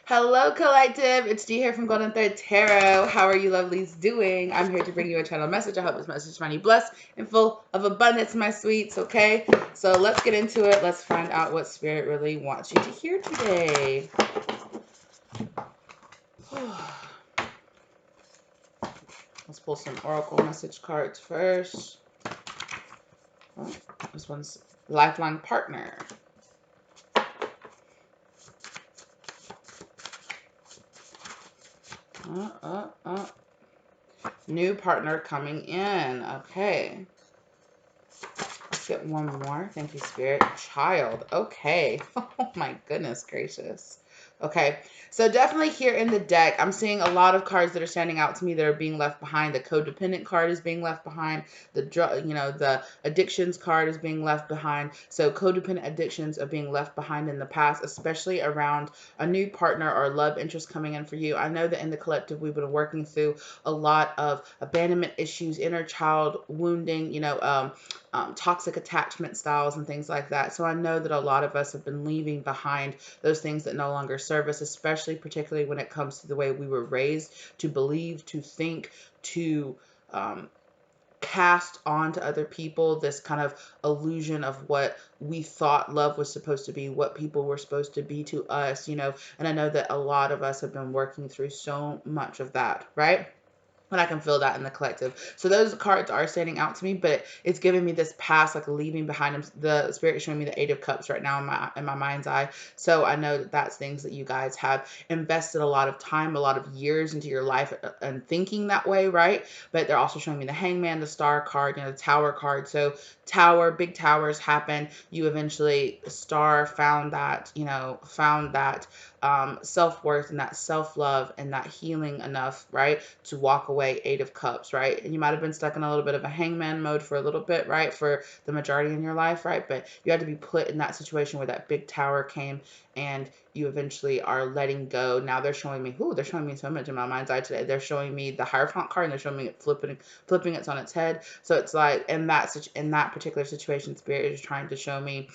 Hello, Collective. It's Dee here from Golden Thread Tarot. How are you lovelies doing? I'm here to bring you a channel message. I hope this message finds you blessed and full of abundance, my sweets, okay? So let's get into it. Let's find out what Spirit really wants you to hear today. Let's pull some Oracle message cards first. Oh, this one's Lifeline Partner. New partner coming in. Okay. Let's get one more. Thank you, Spirit. Child. Okay. Oh my goodness gracious. Okay. So definitely here in the deck, I'm seeing a lot of cards that are standing out to me that are being left behind. The codependent card is being left behind. The the addictions card is being left behind. So codependent addictions are being left behind in the past, especially around a new partner or love interest coming in for you. I know that in the collective, we've been working through a lot of abandonment issues, inner child wounding, toxic attachment styles and things like that. So I know that a lot of us have been leaving behind those things that no longer serve us, especially particularly when it comes to the way we were raised to believe, to think, to cast on to other people this kind of illusion of what we thought love was supposed to be, what people were supposed to be to us, and I know that a lot of us have been working through so much of that, right? And I can feel that in the collective. So those cards are standing out to me, but it's giving me this past, like leaving behind them. The Spirit is showing me the Eight of Cups right now in my mind's eye. So I know that that's things that you guys have invested a lot of time, a lot of years into your life and thinking that way, right? But they're also showing me the Hangman, the Star card, the Tower card. So Tower, big towers happen. You eventually, Star found that, self-worth and that self-love and that healing enough, right, to walk away. Eight of Cups, right? And you might have been stuck in a little bit of a hangman mode for a little bit, right, for the majority in your life, right? But you had to be put in that situation where that big tower came and you eventually are letting go. Now they're showing me, they're showing me so much in my mind's eye today. They're showing me the Hierophant card and they're showing me it flipping it on its head. So it's like in that particular situation, Spirit is trying to show me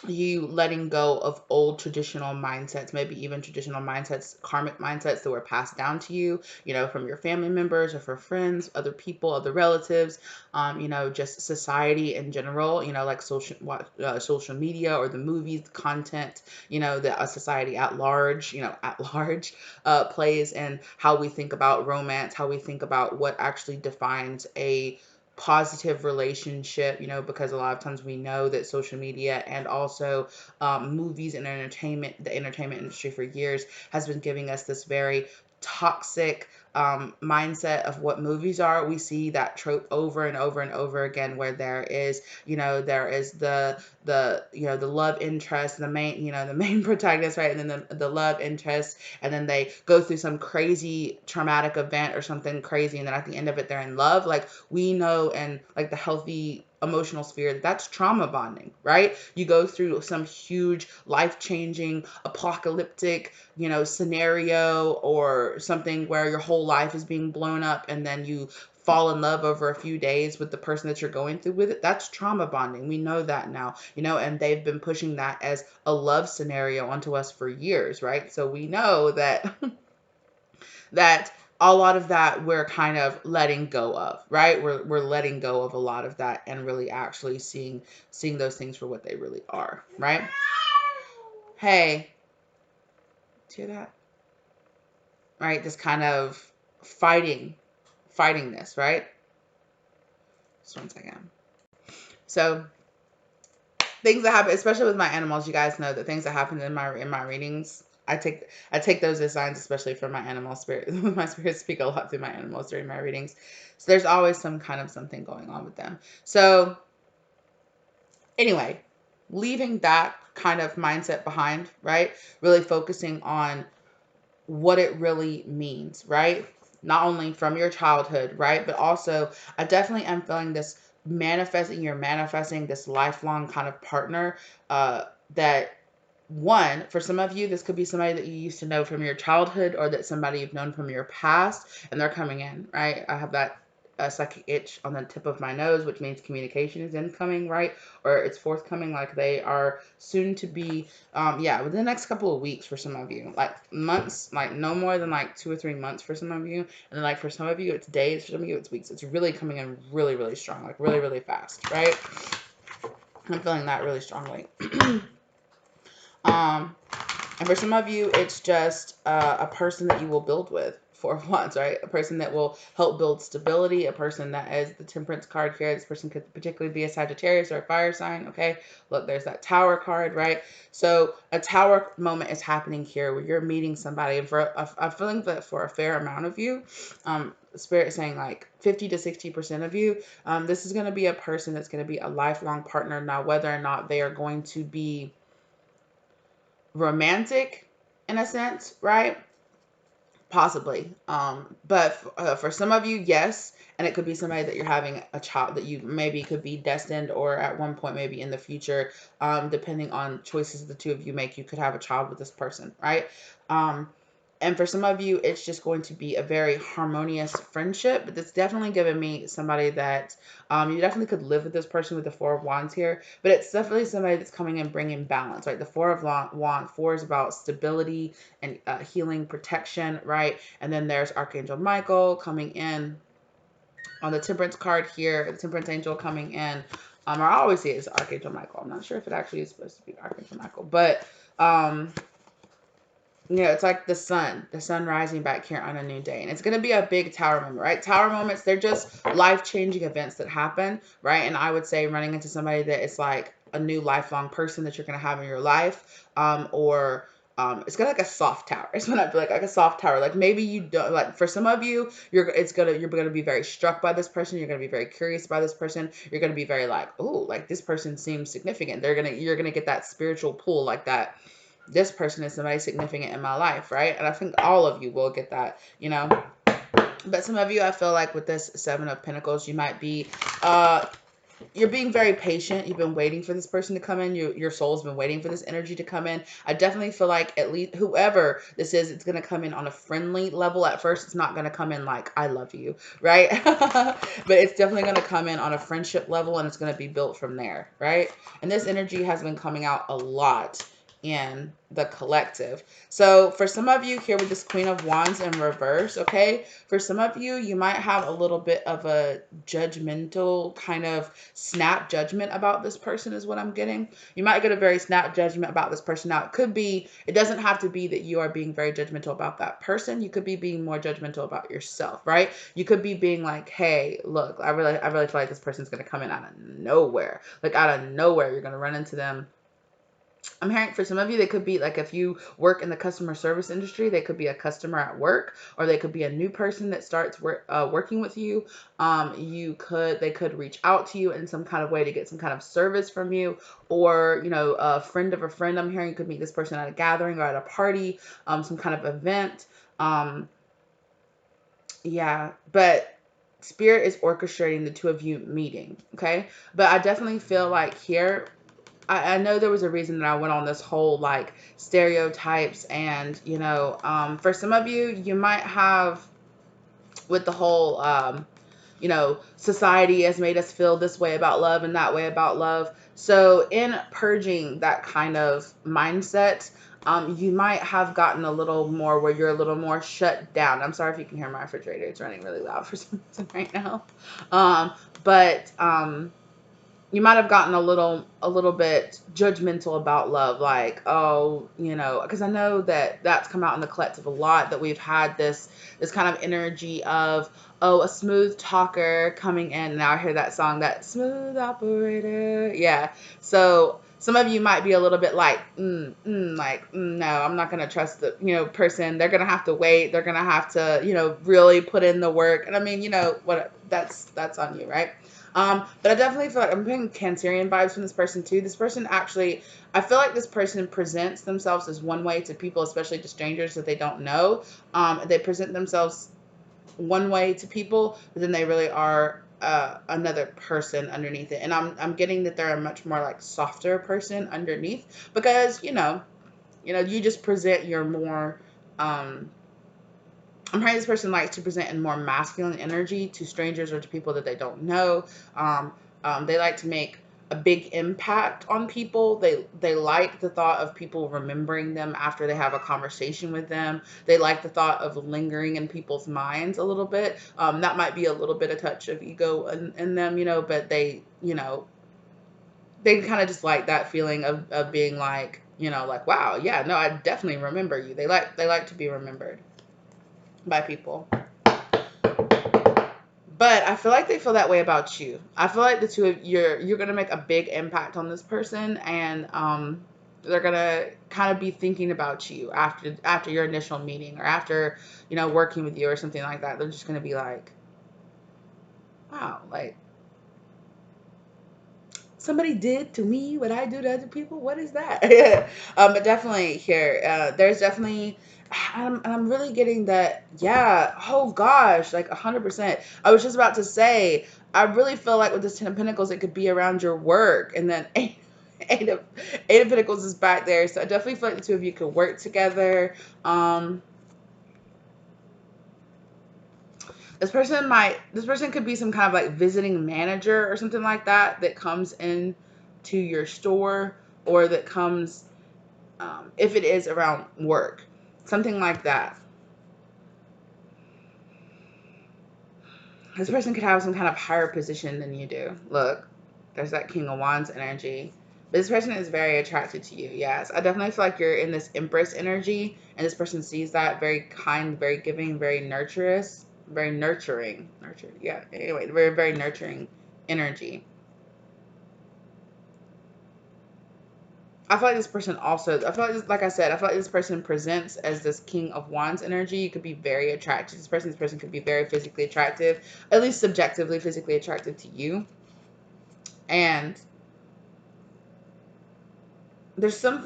you letting go of old traditional mindsets, maybe even traditional mindsets, karmic mindsets that were passed down to you, from your family members or from friends, other people, other relatives, just society in general, like social media or the movies, the content, that society at large, plays in how we think about romance, how we think about what actually defines a positive relationship, because a lot of times we know that social media and also movies and the entertainment industry for years has been giving us this very toxic mindset of what movies are. We see that trope over and over and over again, where there is the love interest, the main protagonist, right? And then the love interest, and then they go through some crazy traumatic event or something crazy, and then at the end of it they're in love. Like, we know, and like the healthy emotional sphere, that's trauma bonding, right? You go through some huge life-changing apocalyptic scenario or something where your whole life is being blown up, and then you fall in love over a few days with the person that you're going through with it. That's trauma bonding. We know that now, and they've been pushing that as a love scenario onto us for years, right? So we know that that a lot of that we're kind of letting go of, right? We're letting go of a lot of that and really actually seeing those things for what they really are, right? Hey, do you hear that? Right? Just kind of fighting this, right? Just 1 second. So things that happen, especially with my animals, you guys know that things that happen in my readings, I take those as signs, especially for my animal spirit. My spirits speak a lot through my animals during my readings. So there's always some kind of something going on with them. So anyway, leaving that kind of mindset behind, right? Really focusing on what it really means, right? Not only from your childhood, right? But also, I definitely am feeling this you're manifesting this lifelong kind of partner, that one, for some of you, this could be somebody that you used to know from your childhood, or that somebody you've known from your past, and they're coming in, right? I have that a psychic itch on the tip of my nose, which means communication is incoming, right? Or it's forthcoming, like they are soon to be, yeah, within the next couple of weeks for some of you, like months, like no more than like 2 or 3 months for some of you. And then like for some of you, it's days, for some of you, it's weeks. It's really coming in really, really strong, like really, really fast, right? I'm feeling that really strongly. um, And for some of you, it's just a person that you will build with for once, right? A person that will help build stability, a person that is the Temperance card here. This person could particularly be a Sagittarius or a fire sign, okay? Look, there's that Tower card, right? So a Tower moment is happening here where you're meeting somebody. And for I'm feeling that for a fair amount of you, Spirit is saying like 50 to 60% of you, this is going to be a person that's going to be a lifelong partner. Now, whether or not they are going to be romantic in a sense, right? Possibly. But for some of you, yes. And it could be somebody that you're having a child that you maybe could be destined, or at one point, maybe in the future, depending on choices the two of you make, you could have a child with this person, right? And for some of you, it's just going to be a very harmonious friendship. But it's definitely giving me somebody that you definitely could live with this person with the Four of Wands here. But it's definitely somebody that's coming and bringing balance, right? The Four of Wands, four is about stability and healing, protection, right? And then there's Archangel Michael coming in on the Temperance card here, the Temperance Angel coming in. I always say it's Archangel Michael. I'm not sure if it actually is supposed to be Archangel Michael, but it's like the sun rising back here on a new day. And it's going to be a big tower moment, right? Tower moments, they're just life-changing events that happen, right? And I would say running into somebody that is like a new lifelong person that you're going to have in your life, or it's gonna like a soft tower. It's gonna be like a soft tower. Like maybe you don't, like for some of you, you're gonna be very struck by this person. You're gonna be very curious by this person. You're gonna be very like, oh, like this person seems significant. You're gonna get that spiritual pull, like that. This person is somebody significant in my life, right? And I think all of you will get that, But some of you, I feel like with this Seven of Pentacles, you might be you're being very patient. You've been waiting for this person to come in. Your soul's been waiting for this energy to come in. I definitely feel like at least whoever this is, it's going to come in on a friendly level. At first, it's not going to come in like, I love you, right? But it's definitely going to come in on a friendship level, and it's going to be built from there, right? And this energy has been coming out a lot in the collective. So for some of you here with this Queen of Wands in reverse, okay, for some of you, you might have a little bit of a judgmental kind of snap judgment about this person is what I'm getting. You might get a very snap judgment about this person. Now, it doesn't have to be that you are being very judgmental about that person. You could be being more judgmental about yourself, right? You could be being like, hey, look, I really feel like this person's going to come in out of nowhere. Like out of nowhere, you're going to run into them. I'm hearing for some of you, they could be like, if you work in the customer service industry, they could be a customer at work, or they could be a new person that starts working with you. They could reach out to you in some kind of way to get some kind of service from you, or, a friend of a friend. I'm hearing you could meet this person at a gathering or at a party, some kind of event. Yeah, but Spirit is orchestrating the two of you meeting. Okay. But I definitely feel like here, I know there was a reason that I went on this whole like stereotypes, and for some of you, you might have with the whole society has made us feel this way about love and that way about love. So in purging that kind of mindset, you might have gotten a little more where you're a little more shut down. I'm sorry if you can hear my refrigerator; it's running really loud for some reason right now. But you might have gotten a little bit judgmental about love, like, oh, because I know that that's come out in the collective a lot, that we've had this kind of energy of, oh, a smooth talker coming in. Now I hear that song, that smooth operator. Yeah. So some of you might be a little bit like, no, I'm not going to trust the, person. They're going to have to wait. They're going to have to, really put in the work. And I mean, what, that's on you, right? But I definitely feel like I'm getting Cancerian vibes from this person too. This person actually, I feel like this person presents themselves as one way to people, especially to strangers that they don't know. They present themselves one way to people, but then they really are another person underneath it. And I'm getting that they're a much more like softer person underneath, because you just present your more I'm praying this person likes to present in more masculine energy to strangers or to people that they don't know. Um, they like to make a big impact on people. They like the thought of people remembering them after they have a conversation with them. They like the thought of lingering in people's minds a little bit. That might be a little bit of touch of ego in them, but they kind of just like that feeling of being like, like, wow, yeah, no, I definitely remember you. They like to be remembered by people. But I feel like they feel that way about you. I feel like the two of you're gonna make a big impact on this person, and they're gonna kind of be thinking about you after your initial meeting or after working with you or something like that. They're just gonna be like, wow, like somebody did to me what I do to other people. What is that? But definitely here, there's definitely. I'm really getting that. Yeah. Oh gosh, like 100%. I was just about to say. I really feel like with this Ten of Pentacles, it could be around your work, and then eight of eight of Pentacles is back there. So I definitely feel like the two of you could work together. This person could be some kind of like visiting manager or something like that comes in to your store, or that comes if it is around work, something like that. This person could have some kind of higher position than you do. Look, there's that King of Wands energy. But this person is very attracted to you. Yes, I definitely feel like you're in this Empress energy, and this person sees that, very kind, very giving, very nurturous, very nurturing. Nurtured, yeah. Anyway, very, very nurturing energy. I feel like this person also, I feel like, like I said, I feel like this person presents as this King of Wands energy. You could be very attracted to this person could be very physically attractive, at least subjectively physically attractive to you. And there's some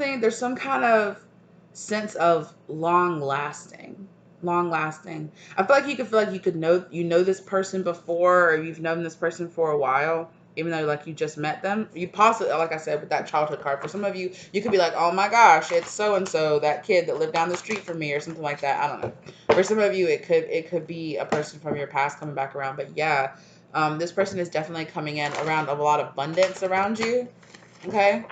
kind of sense of long lasting. I feel like you could feel like you know this person before, or you've known this person for a while, even though like you just met them. You possibly, like I said, with that childhood card, for some of you, you could be like, oh my gosh, it's so and so, that kid that lived down the street from me, or something like that. I don't know. For some of you, it could be a person from your past coming back around. But yeah, this person is definitely coming in around a lot of abundance around you. Okay.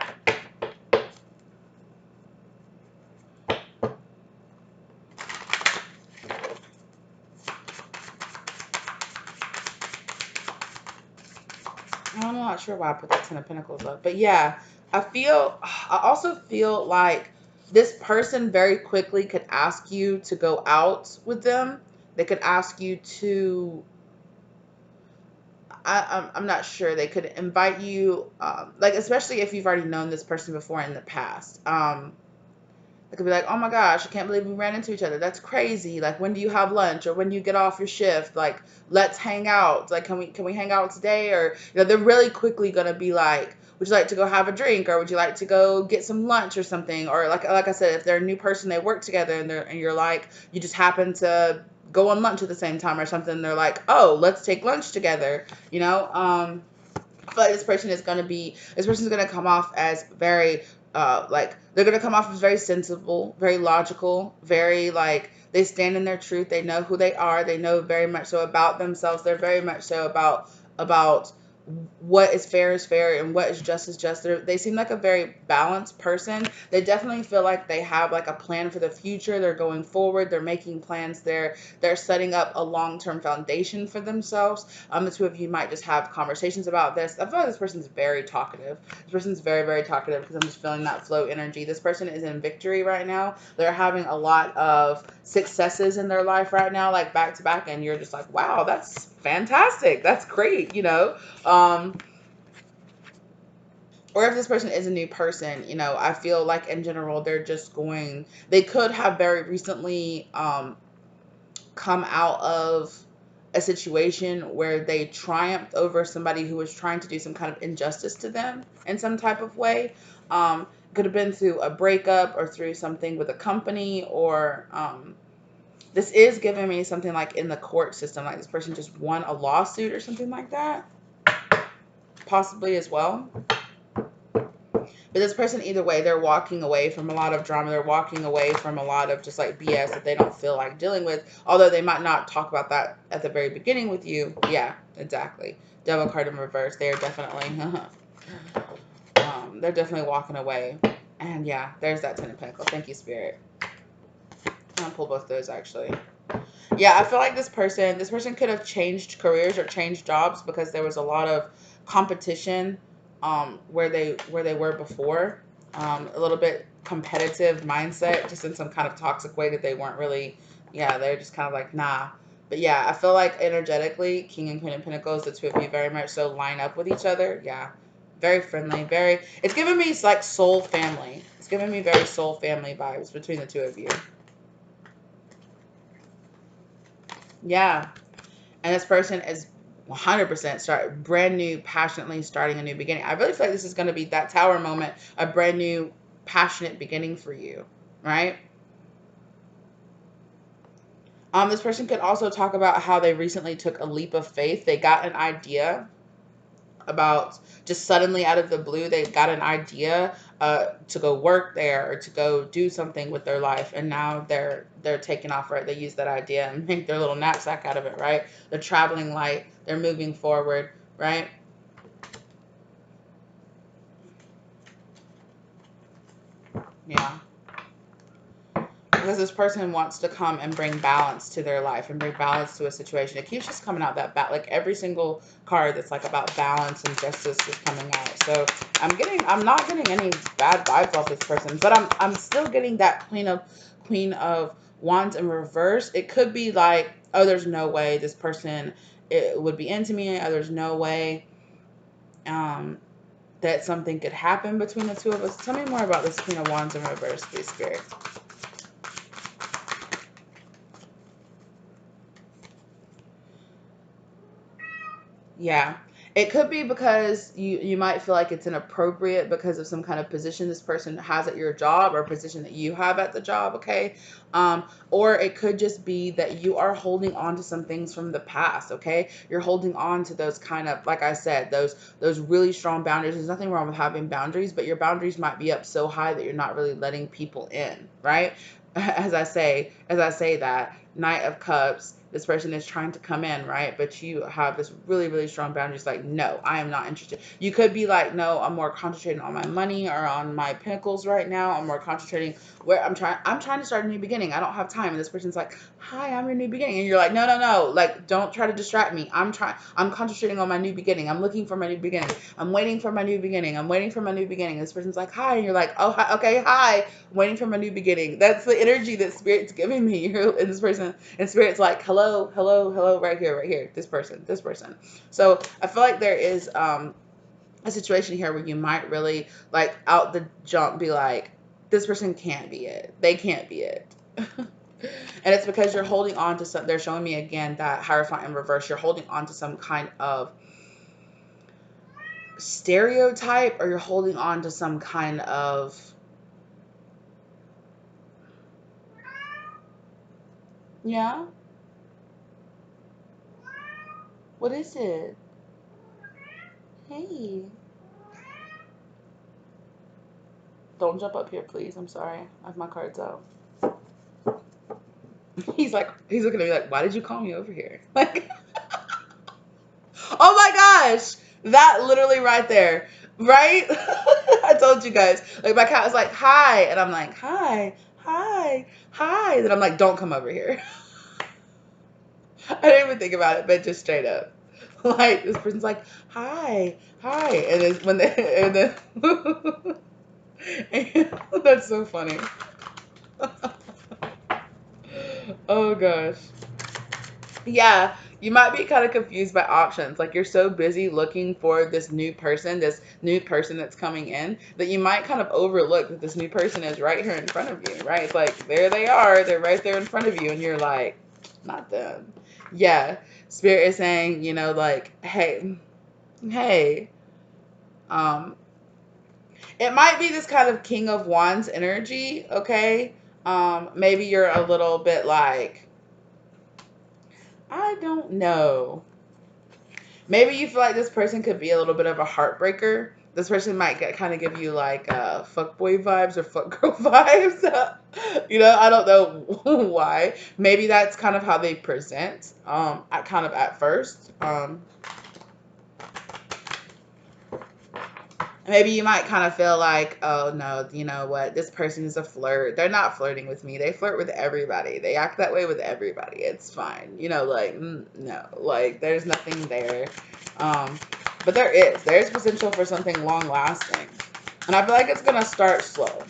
I'm not sure why I put that Ten of Pentacles up. But yeah, I also feel like this person very quickly could ask you to go out with them. They could ask you to, I'm not sure. They could invite you, like, especially if you've already known this person before in the past. It could be like, oh my gosh, I can't believe we ran into each other. That's crazy. Like, when do you have lunch, or when do you get off your shift? Like, let's hang out. Like, can we hang out today? Or they're really quickly gonna be like, would you like to go have a drink, or would you like to go get some lunch or something? Or like I said, if they're a new person, they work together, and you're like, you just happen to go on lunch at the same time or something. They're like, oh, let's take lunch together. I feel like this person's gonna come off as very like, they're gonna come off as very sensible, very logical, very like, they stand in their truth, they know who they are, they know very much so about themselves, they're very much so about what is fair and what is just. They seem like a very balanced person. They definitely feel like they have like a plan for the future. They're going forward. They're making plans. They're setting up a long-term foundation for themselves. The two of you might just have conversations about this. I feel like this person's very talkative. This person's very, very talkative, because I'm just feeling that flow energy. This person is in victory right now. They're having a lot of successes in their life right now, like back to back, and you're just like, wow, that's fantastic. That's great. Um, or if this person is a new person, I feel like in general, they could have very recently come out of a situation where they triumphed over somebody who was trying to do some kind of injustice to them in some type of way. Could have been through a breakup, or through something with a company, or this is giving me something like in the court system, like this person just won a lawsuit or something like that, possibly as well. But this person, either way, they're walking away from a lot of drama. They're walking away from a lot of just like BS that they don't feel like dealing with. Although they might not talk about that at the very beginning with you. Yeah, exactly. Devil card in reverse. They are definitely, they're definitely walking away. And yeah, there's that Ten of Pentacles. Thank you, Spirit. I'm gonna pull both those actually. Yeah, I feel like this person could have changed careers or changed jobs because there was a lot of competition where they were before. A little bit competitive mindset, just in some kind of toxic way that they weren't really, yeah, they're just kind of like, nah. But yeah, I feel like energetically, King and Queen of Pentacles, the two of you very much so line up with each other. Yeah. Very friendly, it's giving me like soul family. It's giving me very soul family vibes between the two of you. Yeah. And this person is 100% brand new, passionately starting a new beginning. I really feel like this is going to be that Tower moment, a brand new, passionate beginning for you, right? This person could also talk about how they recently took a leap of faith. They got an idea about, just suddenly out of the blue, they got an idea to go work there or to go do something with their life, and now they're taking off, right? They use that idea and make their little knapsack out of it, right? They're traveling light, they're moving forward, right? Yeah. Because this person wants to come and bring balance to their life and bring balance to a situation. It keeps just coming out that like every single card that's like about balance and justice is coming out. So I'm not getting any bad vibes off this person, but I'm still getting that Queen of Wands in reverse. It could be like, oh, there's no way this person would be into me. Oh, there's no way that something could happen between the two of us. Tell me more about this Queen of Wands in reverse, please, Spirit. Yeah. It could be because you might feel like it's inappropriate because of some kind of position this person has at your job or position that you have at the job, okay? Or it could just be that you are holding on to some things from the past, okay? You're holding on to those kind of, like I said, those really strong boundaries. There's nothing wrong with having boundaries, but your boundaries might be up so high that you're not really letting people in, right? As I say that, Knight of Cups, this person is trying to come in, right? But you have this really, really strong boundaries. Like, no, I am not interested. You could be like, no, I'm more concentrating on my money or on my pentacles right now. I'm more concentrating where I'm trying to start a new beginning. I don't have time. And this person's like, hi, I'm your new beginning. And you're like, no. Like, don't try to distract me. I'm concentrating on my new beginning. I'm looking for my new beginning. I'm waiting for my new beginning. I'm waiting for my new beginning. And this person's like, hi. And you're like, oh, hi, okay, hi. I'm waiting for my new beginning. That's the energy that Spirit's giving me. And this person, and Spirit's like, hello, right here, this person. So I feel like there is a situation here where you might really, like, out the jump be like, this person can't be it. They can't be it. And it's because you're holding on to some, they're showing me again that Hierophant in reverse, you're holding on to some kind of stereotype, or you're holding on to some kind of, yeah, what is it? Hey, don't jump up here, please. I'm sorry. I have my cards out. He's looking at me like, why did you call me over here? Like, oh my gosh, that literally right there, right? I told you guys. Like, my cat was like, hi. And I'm like, hi. Then I'm like, don't come over here. I didn't even think about it, but just straight up. Like, this person's like, hi. And then and that's so funny. Oh gosh. Yeah, you might be kind of confused by options. Like, you're so busy looking for this new person that's coming in, that you might kind of overlook that this new person is right here in front of you, right? It's like, there they are. They're right there in front of you. And you're like, not them. Yeah. Spirit is saying, like, hey, um, it might be this kind of King of Wands energy, okay? Maybe you're a little bit like, I don't know. Maybe you feel like this person could be a little bit of a heartbreaker, This person might kind of give you like fuckboy vibes or fuckgirl vibes. I don't know why. Maybe that's kind of how they present. At first. Maybe you might kind of feel like, oh no, you know what? This person is a flirt. They're not flirting with me. They flirt with everybody. They act that way with everybody. It's fine. No, like there's nothing there. But there's potential for something long lasting. And I feel like it's going to start slow.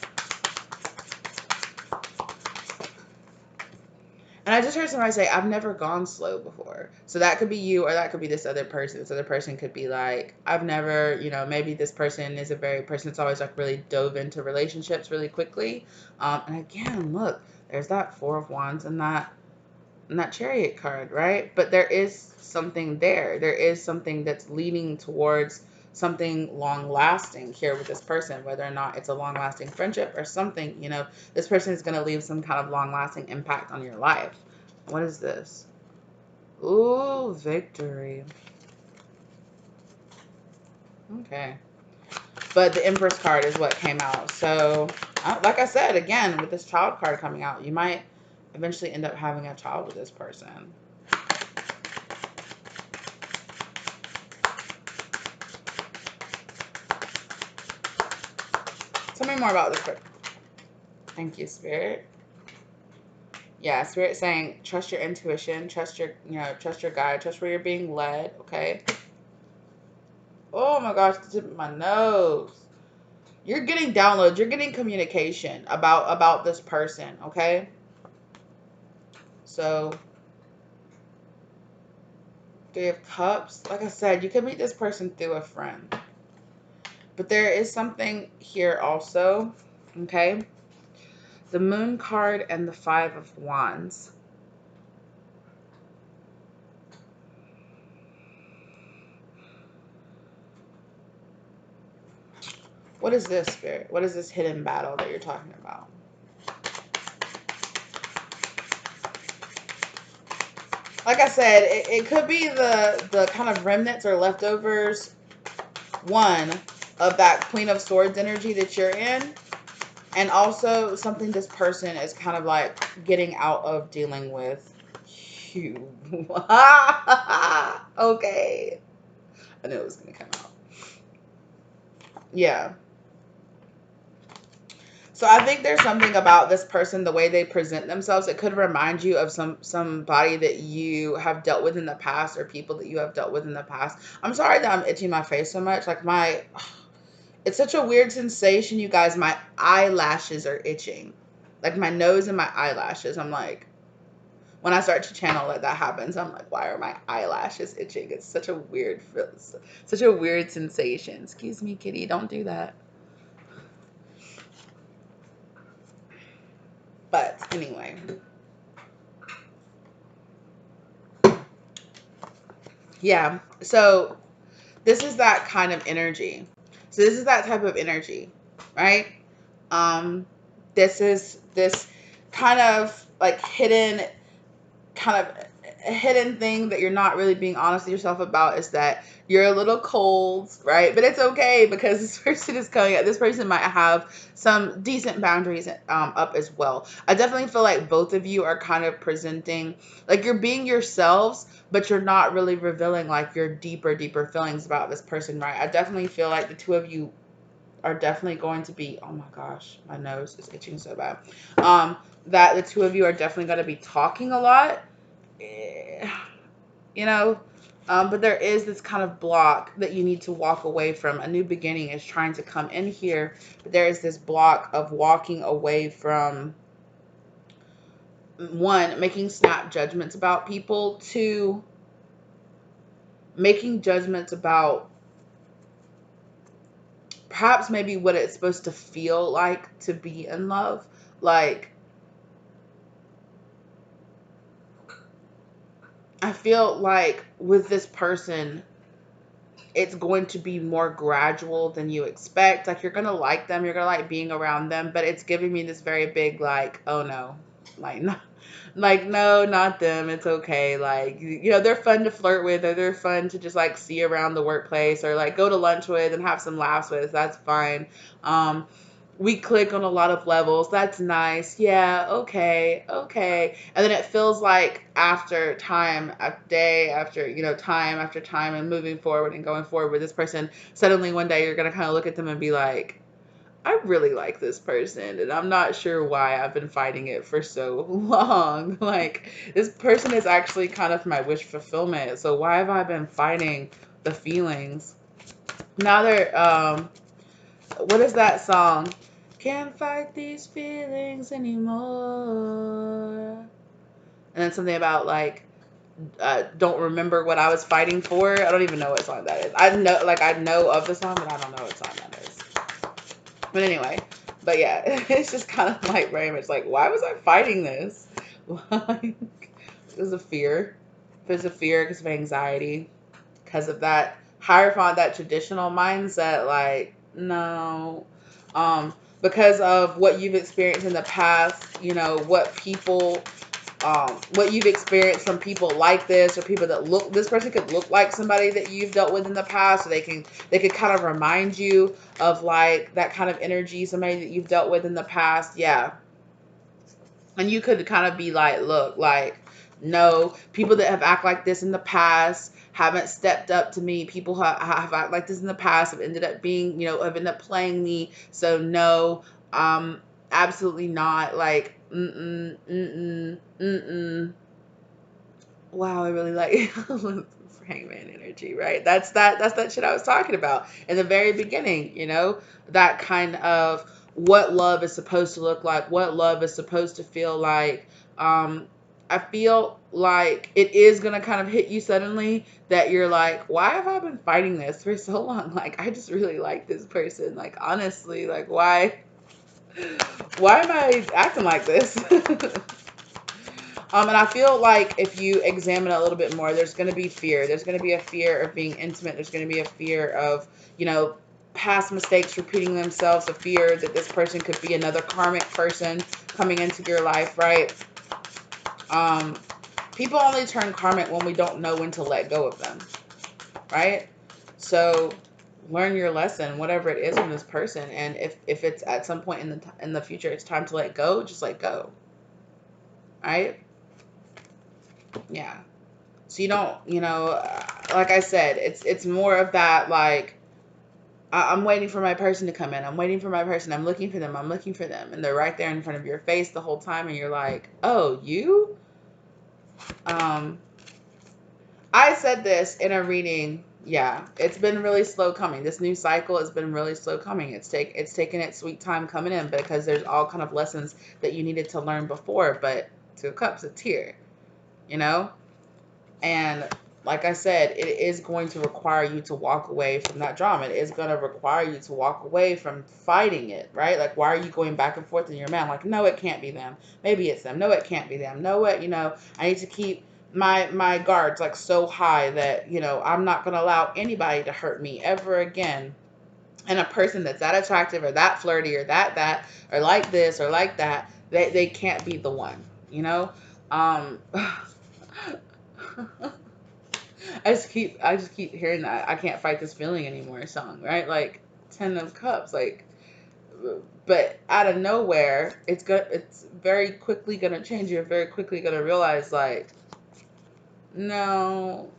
And I just heard somebody say, I've never gone slow before. So that could be you, or that could be this other person. This other person could be like, I've never, maybe this person is a very person that's always like really dove into relationships really quickly. And again, look, there's that Four of Wands and that Chariot card, right? But there is something there. There is something that's leading towards something long lasting here with this person, whether or not it's a long lasting friendship or something. This person is going to leave some kind of long lasting impact on your life. What is this? Ooh, victory. Okay. But the Empress card is what came out. So, like I said, again, with this child card coming out, you might eventually end up having a child with this person. Tell me more about this person. Thank you, Spirit. Yeah, Spirit saying trust your intuition, trust your guide, trust where you're being led, okay? Oh my gosh, the tip of my nose. You're getting downloads, you're getting communication about this person, okay? So, Three of Cups. Like I said, you can meet this person through a friend. But there is something here also, okay? The Moon card and the Five of Wands. What is this, Spirit? What is this hidden battle that you're talking about? Like I said, it could be the kind of remnants or leftovers, one, of that Queen of Swords energy that you're in. And also something this person is kind of like getting out of dealing with you. Okay. I knew it was going to come out. Yeah. So I think there's something about this person, the way they present themselves. It could remind you of somebody that you have dealt with in the past, or people that you have dealt with in the past. I'm sorry that I'm itching my face so much. Like it's such a weird sensation, you guys. My eyelashes are itching. Like my nose and my eyelashes. I'm like, when I start to channel that happens, I'm like, why are my eyelashes itching? It's such a weird sensation. Excuse me, kitty, don't do that. But anyway. Yeah. So this is that kind of energy. So this is that type of energy, right? This is this kind of like hidden thing that you're not really being honest with yourself about, is that you're a little cold, right? But it's okay, because this person is coming up. This person might have some decent boundaries up as well. I definitely feel like both of you are kind of presenting like you're being yourselves, but you're not really revealing like your deeper feelings about this person, right? I definitely feel like the two of you are definitely going to be, oh my gosh, my nose is itching so bad. That the two of you are definitely going to be talking a lot. But there is this kind of block that you need to walk away from. A new beginning is trying to come in here, but there is this block of walking away from, one, making snap judgments about people, two, making judgments about perhaps maybe what it's supposed to feel like to be in love. Like, I feel like with this person, it's going to be more gradual than you expect. Like, you're going to like them. You're going to like being around them. But it's giving me this very big, like, oh no. Like, no, like, no, not them. It's okay. Like, you know, they're fun to flirt with, or they're fun to just like see around the workplace, or like go to lunch with and have some laughs with. That's fine. We click on a lot of levels. That's nice. Yeah, okay, okay. And then it feels like after time, after day, after, you know, time after time and moving forward and going forward with this person, suddenly one day you're going to kind of look at them and be like, I really like this person, and I'm not sure why I've been fighting it for so long. Like, this person is actually kind of my wish fulfillment. So why have I been fighting the feelings? Now they're, what is that song? Can't fight these feelings anymore. And then something about like, don't remember what I was fighting for. I don't even know what song that is. I know of the song, but I don't know what song that is. But anyway, but yeah, it's just kind of like very much like, why was I fighting this? Like, it was a fear. It was a fear because of anxiety, because of that hierophant, that traditional mindset. Like, no, because of what you've experienced in the past. You know what you've experienced from people like this, or people that look, this person could look like somebody that you've dealt with in the past, or they could kind of remind you of like that kind of energy, somebody that you've dealt with in the past. Yeah. And you could kind of be like, look, like, no, people that have acted like this in the past haven't stepped up to me. People who have acted like this in the past have ended up being, you know, have ended up playing me. So no, absolutely not. Like, wow, I really like Hangman energy, right? That's that shit I was talking about in the very beginning, you know, that kind of what love is supposed to look like, what love is supposed to feel like. I feel like it is gonna kind of hit you suddenly that you're like, why have I been fighting this for so long? Like, I just really like this person. Like, honestly, like, why am I acting like this? And I feel like if you examine it a little bit more, there's going to be fear. There's going to be a fear of being intimate. There's going to be a fear of, you know, past mistakes repeating themselves, a fear that this person could be another karmic person coming into your life, right? People only turn karmic when we don't know when to let go of them, right? So learn your lesson, whatever it is from this person. And if it's at some point in the future, it's time to let go, just let go, right? Yeah. So you don't, you know, like I said, it's more of that, like, I'm waiting for my person to come in. I'm waiting for my person. I'm looking for them. I'm looking for them. And they're right there in front of your face the whole time. And you're like, oh, you? I said this in a reading. Yeah, it's been really slow coming. This new cycle has been really slow coming. It's taken its sweet time coming in because there's all kind of lessons that you needed to learn before. But Two of Cups, it's here, you know? And like I said, it is going to require you to walk away from that drama. It is going to require you to walk away from fighting it, right? Like, why are you going back and forth in your mind? Like, no, it can't be them. Maybe it's them. No, it can't be them. No, what, you know, I need to keep my guards like so high that, you know, I'm not going to allow anybody to hurt me ever again. And a person that's that attractive or that flirty or that or like this or like that, they can't be the one, you know? I just keep hearing that I can't fight this feeling anymore song, right? Like Ten of Cups, like, but out of nowhere, it's very quickly gonna change. You're very quickly gonna realize, like, no.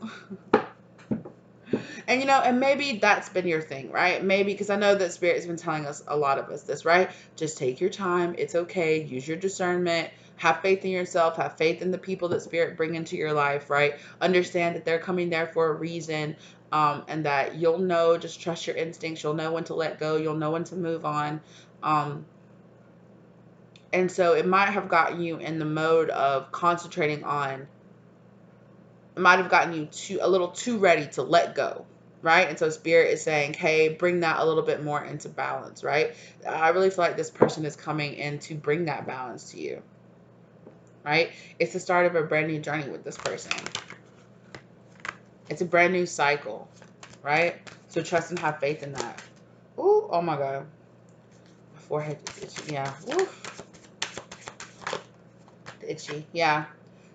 And you know, and maybe that's been your thing, right? Maybe because I know that Spirit's been telling us, a lot of us, this, right? Just take your time. It's okay. Use your discernment. Have faith in yourself. Have faith in the people that Spirit bring into your life, right? Understand that they're coming there for a reason, and that you'll know. Just trust your instincts. You'll know when to let go. You'll know when to move on. And so it might have gotten you in the mode of concentrating on. It might have gotten you a little too ready to let go, right? And so Spirit is saying, hey, bring that a little bit more into balance, right? I really feel like this person is coming in to bring that balance to you, right? It's the start of a brand new journey with this person. It's a brand new cycle, right? So trust and have faith in that. Ooh, oh my God. My forehead is itching. Yeah. Oof. itchy. Yeah.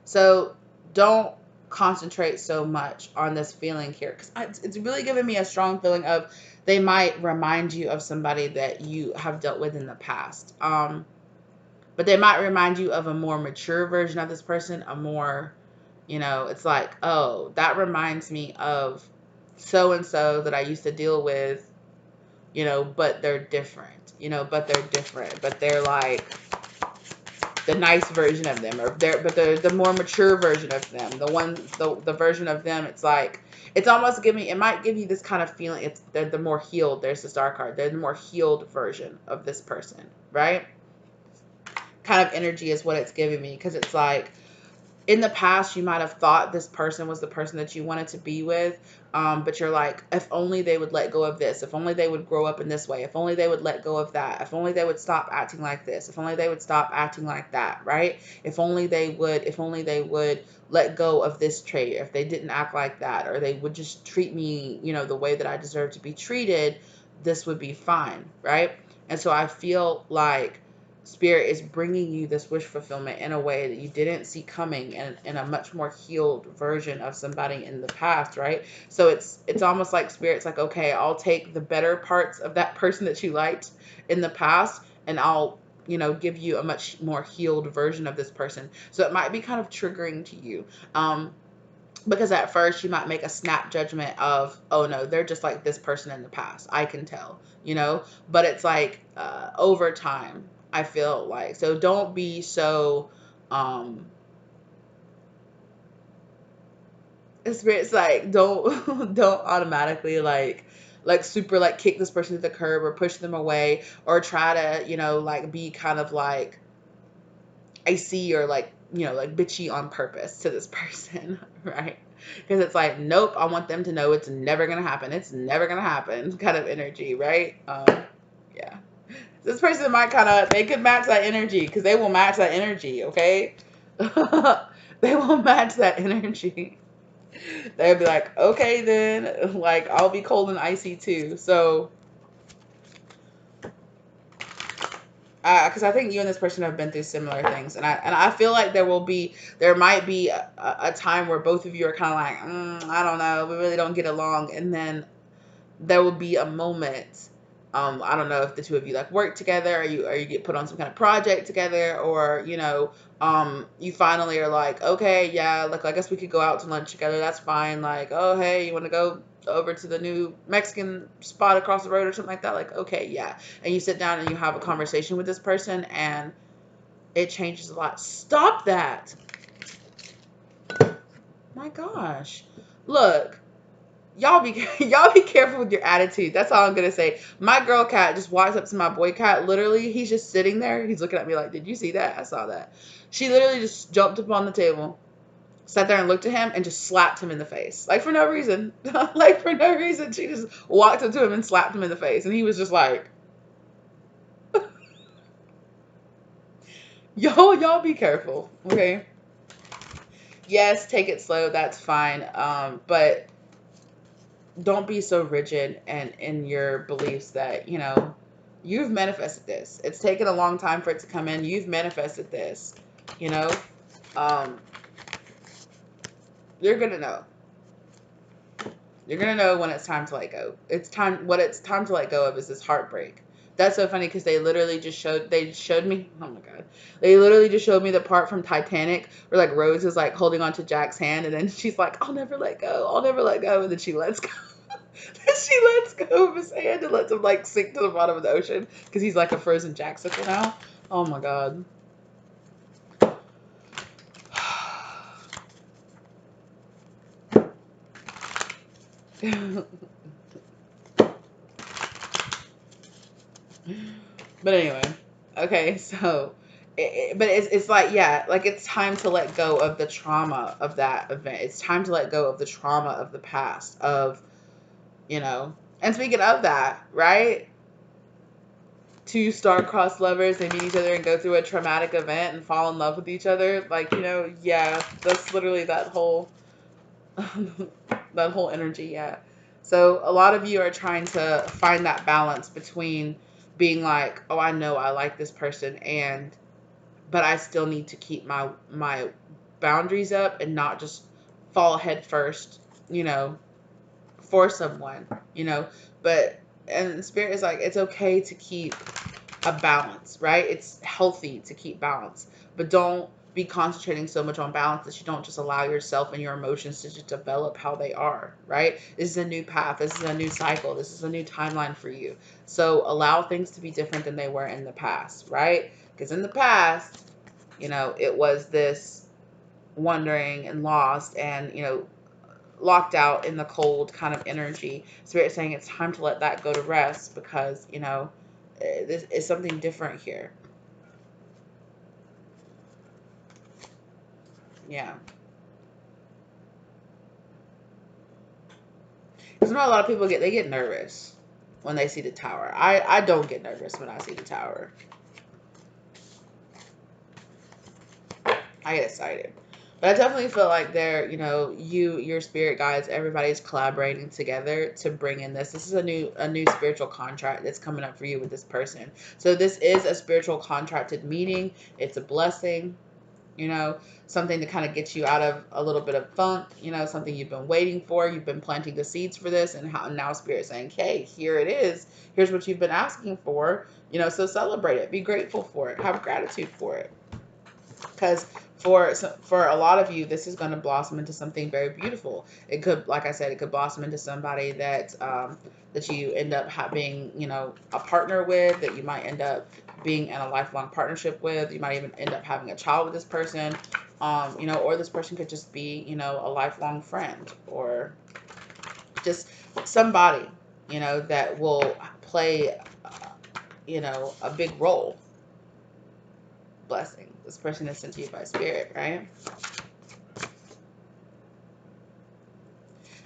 So don't concentrate so much on this feeling here, because it's really giving me a strong feeling of they might remind you of somebody that you have dealt with in the past. But they might remind you of a more mature version of this person, a more, it's like, oh, that reminds me of so and so that I used to deal with, but they're different, but they're like the nice version of them, or they're the more mature version of them, the version of them. It's like, it's almost it might give you this kind of feeling. They're the more healed. There's the star card. They're the more healed version of this person, right? Kind of energy is what it's giving me, because it's like, in the past, you might have thought this person was the person that you wanted to be with, but you're like, if only they would let go of this, if only they would grow up in this way, if only they would let go of that, if only they would stop acting like this, if only they would stop acting like that, right? If only they would let go of this trait, if they didn't act like that, or they would just treat me, the way that I deserve to be treated, this would be fine, right? And so I feel like Spirit is bringing you this wish fulfillment in a way that you didn't see coming, and in a much more healed version of somebody in the past, right? So it's almost like Spirit's like, okay, I'll take the better parts of that person that you liked in the past, and I'll, give you a much more healed version of this person. So it might be kind of triggering to you. Because at first you might make a snap judgment of, oh no, they're just like this person in the past. I can tell, but it's like, over time, I feel like, so don't be so, it's like, don't, don't automatically like super like kick this person to the curb or push them away, or try to, like be kind of like icy or like, like bitchy on purpose to this person, right? Because it's like, nope, I want them to know it's never gonna happen. It's never gonna happen, kind of energy, right? Yeah. This person might they could match that energy, because they will match that energy, okay? They will match that energy. They'll be like, okay then, like, I'll be cold and icy too. So, because I think you and this person have been through similar things, and I feel like there might be a time where both of you are kind of like, I don't know, we really don't get along, and then there will be a moment. I don't know if the two of you like work together, or you get put on some kind of project together, or you finally are like, okay, yeah, like, I guess we could go out to lunch together. That's fine. Like, oh hey, you want to go over to the new Mexican spot across the road or something like that? Like, okay, yeah. And you sit down and you have a conversation with this person, and it changes a lot. Stop that. My gosh. Look. Y'all be careful with your attitude. That's all I'm gonna say. My girl cat just walks up to my boy cat. Literally, he's just sitting there. He's looking at me like, "Did you see that? I saw that." She literally just jumped up on the table, sat there and looked at him, and just slapped him in the face, like for no reason. Like for no reason, she just walked up to him and slapped him in the face, and he was just like, y'all be careful, okay? Yes, take it slow. That's fine. But don't be so rigid and in your beliefs that, you've manifested this. It's taken a long time for it to come in. You've manifested this, you know. Um, you're gonna know. You're gonna know when it's time to let go. What it's time to let go of is this heartbreak. That's so funny, because they showed me, oh my god, they literally just showed me the part from Titanic where like Rose is like holding on to Jack's hand, and then she's like, I'll never let go, I'll never let go, and then she lets go. Then she lets go of his hand and lets him like sink to the bottom of the ocean, because he's like a frozen Jackson now. Oh my god. But anyway, okay, so, but it's like, yeah, like, it's time to let go of the trauma of that event. It's time to let go of the trauma of the past, of, and speaking of that, right? Two star-crossed lovers, they meet each other and go through a traumatic event and fall in love with each other. Like, yeah, that's literally that whole, that whole energy, yeah. So a lot of you are trying to find that balance between being like, oh, I know I like this person, and but I still need to keep my boundaries up and not just fall head first, you know, for someone, you know. But and Spirit is like, it's okay to keep a balance, right? It's healthy to keep balance, but don't be concentrating so much on balance that you don't just allow yourself and your emotions to just develop how they are, right? This is a new path. This is a new cycle. This is a new timeline for you. So allow things to be different than they were in the past, right? Because in the past, you know, it was this wandering and lost and, you know, locked out in the cold kind of energy. Spirit saying it's time to let that go to rest because, you know, this is something different here. Yeah. Because I know a lot of people get nervous when they see the tower. I don't get nervous when I see the tower. I get excited. But I definitely feel like they're, you know, your spirit guides, everybody's collaborating together to bring in this. This is a new spiritual contract that's coming up for you with this person. So this is a spiritual contracted meeting. It's a blessing, you know, something to kind of get you out of a little bit of funk, you know, something you've been waiting for. You've been planting the seeds for this, and now Spirit saying, hey, here it is. Here's what you've been asking for, you know, so celebrate it. Be grateful for it. Have gratitude for it. Because for a lot of you, this is going to blossom into something very beautiful. It could, like I said, it could blossom into somebody that that you end up having, you know, a partner with, that you might end up being in a lifelong partnership with. You might even end up having a child with this person, you know, or this person could just be, you know, a lifelong friend, or just somebody, you know, that will play, you know, a big role. Blessing. This person is sent to you by Spirit, right?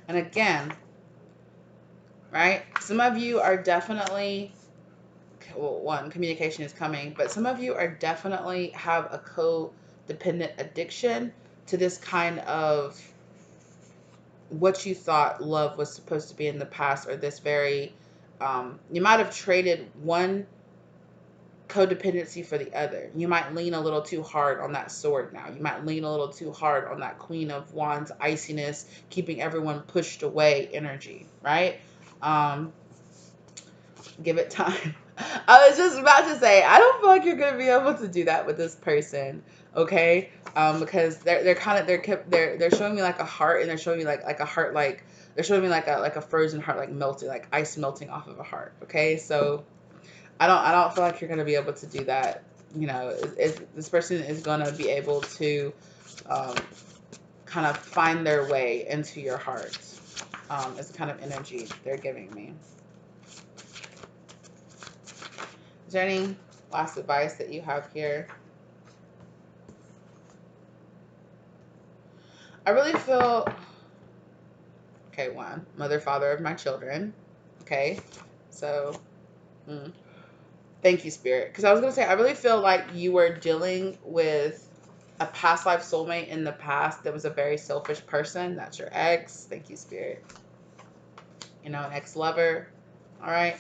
And again, right? Some of you are definitely, well, one, communication is coming, but some of you are definitely have a codependent addiction to this kind of what you thought love was supposed to be in the past, or this very, you might have traded one codependency for the other. You might lean a little too hard on that sword now. You might lean a little too hard on that Queen of Wands iciness, keeping everyone pushed away energy, right? Um, give it time. I was just about to say, I don't feel like you're gonna be able to do that with this person, okay? Because they're kind of they're showing me like a heart, and they're showing me like a heart, like they're showing me like a frozen heart, like melted, like ice melting off of a heart. Okay, so I don't feel like you're gonna be able to do that. You know, this person is gonna be able to um, kind of find their way into your heart. It's the kind of energy they're giving me. Is there any last advice that you have here? I really feel, okay, one, mother, father of my children. Okay, so thank you, Spirit. Because I was going to say, I really feel like you were dealing with a past life soulmate in the past that was a very selfish person. That's your ex. Thank you, Spirit. You know, an ex-lover. All right.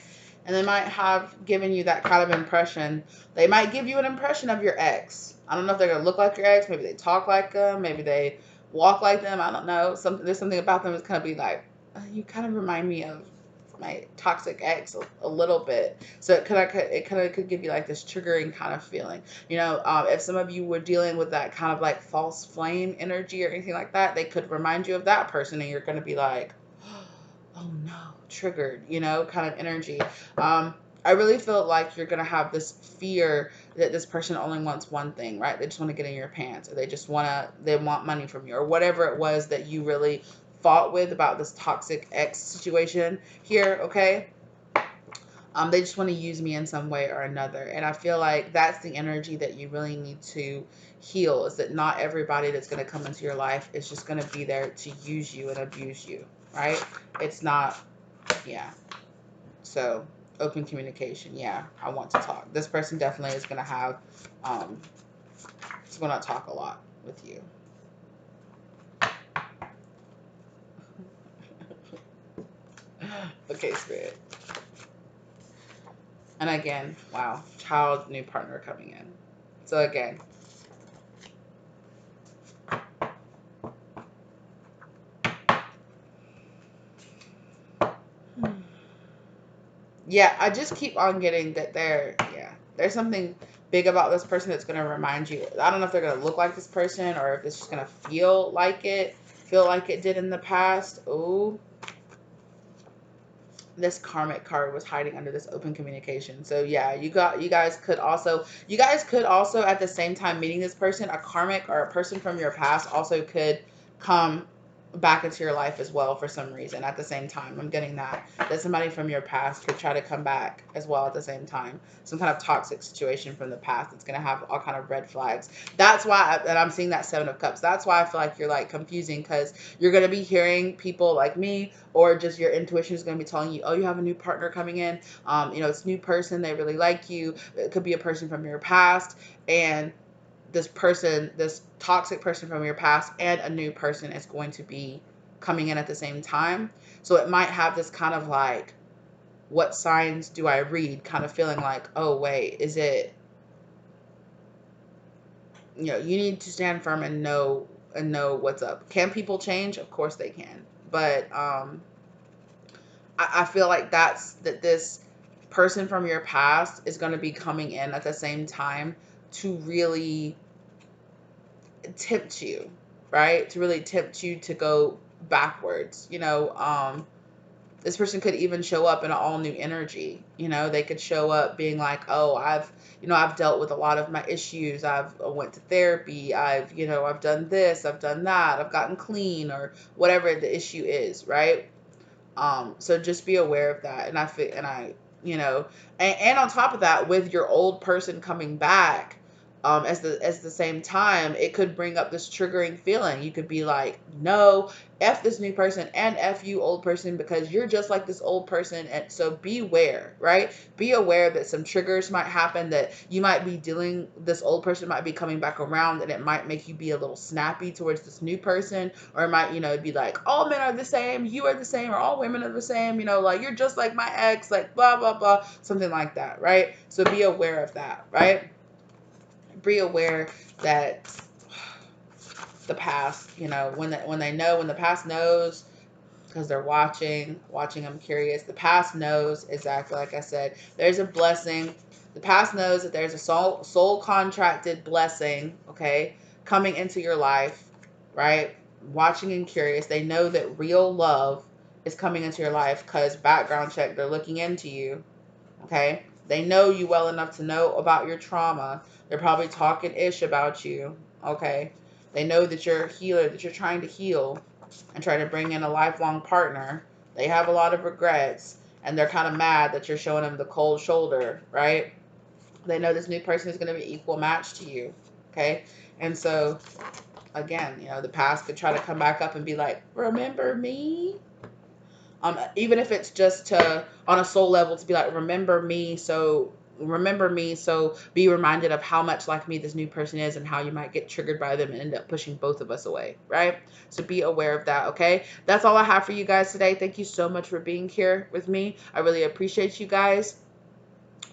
And they might have given you that kind of impression. They might give you an impression of your ex. I don't know if they're going to look like your ex. Maybe they talk like them. Maybe they walk like them. I don't know. There's something about them that's going to be like, you kind of remind me of my toxic ex a little bit. So it kind of could give you like this triggering kind of feeling. You know, if some of you were dealing with that kind of like false flame energy or anything like that, they could remind you of that person, and you're going to be like, oh no, triggered, you know, kind of energy. I really feel like you're gonna have this fear that this person only wants one thing, right? They just want to get in your pants, or they want money from you, or whatever it was that you really fought with about this toxic ex situation here, okay? They just want to use me in some way or another. And I feel like that's the energy that you really need to heal, is that not everybody that's going to come into your life is just going to be there to use you and abuse you, right? It's not, yeah. So open communication. Yeah, I want to talk. This person definitely is going to have, it's going to talk a lot with you. Okay, Spirit. And again, wow, child, new partner coming in. So again, Yeah, I just keep on getting that there's something big about this person that's going to remind you. I don't know if they're going to look like this person or if it's just going to feel like it did in the past. Ooh, this karmic card was hiding under this open communication. So yeah, you guys could also at the same time meeting this person, a karmic or a person from your past also could come back into your life as well for some reason at the same time. I'm getting that somebody from your past could try to come back as well at the same time. Some kind of toxic situation from the past that's going to have all kind of red flags. That's why and I'm seeing that 7 of Cups. That's why I feel like you're like confusing, because you're going to be hearing people like me, or just your intuition is going to be telling you, oh, you have a new partner coming in. It's a new person. They really like you. It could be a person from your past, and this toxic person from your past and a new person is going to be coming in at the same time. So it might have this kind of like, what signs do I read kind of feeling like, oh, wait, is it, you need to stand firm and know what's up. Can people change? Of course they can. But I feel like that this person from your past is going to be coming in at the same time to really tempt you, right? To really tempt you to go backwards. This person could even show up in an all new energy. They could show up being like, oh, I've dealt with a lot of my issues. I've went to therapy. I've done this, I've done that, I've gotten clean, or whatever the issue is, right? So just be aware of that. And I feel, and I, and on top of that, with your old person coming back, as the same time, it could bring up this triggering feeling. You could be like, no, F this new person and F you old person, because you're just like this old person. And so beware, right? Be aware that some triggers might happen, that you might be this old person might be coming back around, and it might make you be a little snappy towards this new person. Or it might, be like, all men are the same, you are the same, or all women are the same, like, you're just like my ex, like, blah, blah, blah, something like that, right? So be aware of that, right? Be aware that the past, when the past knows, because they're watching, I'm curious. The past knows exactly, like I said, there's a blessing. The past knows that there's a soul contracted blessing, okay, coming into your life, right? Watching and curious. They know that real love is coming into your life, because background check, they're looking into you, okay? They know you well enough to know about your trauma. They're probably talking ish about you, okay? They know that you're a healer, that you're trying to heal and try to bring in a lifelong partner. They have a lot of regrets, and they're kind of mad that you're showing them the cold shoulder, right? They know this new person is going to be equal match to you, okay? And so, again, the past could try to come back up and be like, remember me? Even if it's just to, on a soul level, to be like, remember me, so be reminded of how much like me this new person is, and how you might get triggered by them and end up pushing both of us away, right? So be aware of that, okay? That's all I have for you guys today. Thank you so much for being here with me. I really appreciate you guys.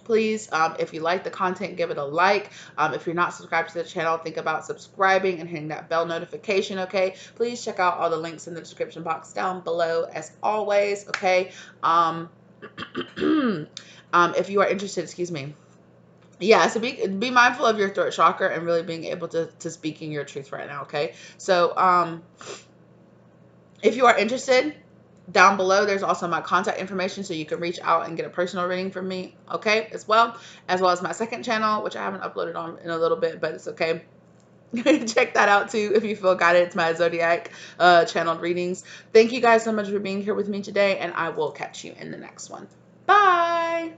Please, if you like the content, give it a like. If you're not subscribed to the channel, think about subscribing and hitting that bell notification, okay? Please check out all the links in the description box down below, as always, okay? If you are interested, excuse me. Yeah, so be mindful of your throat chakra and really being able to speak in your truth right now, okay? So, if you are interested, down below there's also my contact information, so you can reach out and get a personal reading from me, okay, as well as my second channel, which I haven't uploaded on in a little bit, but it's okay. Check that out too if you feel guided. It's my zodiac channeled readings. Thank you guys so much for being here with me today, and I will catch you in the next one. Bye.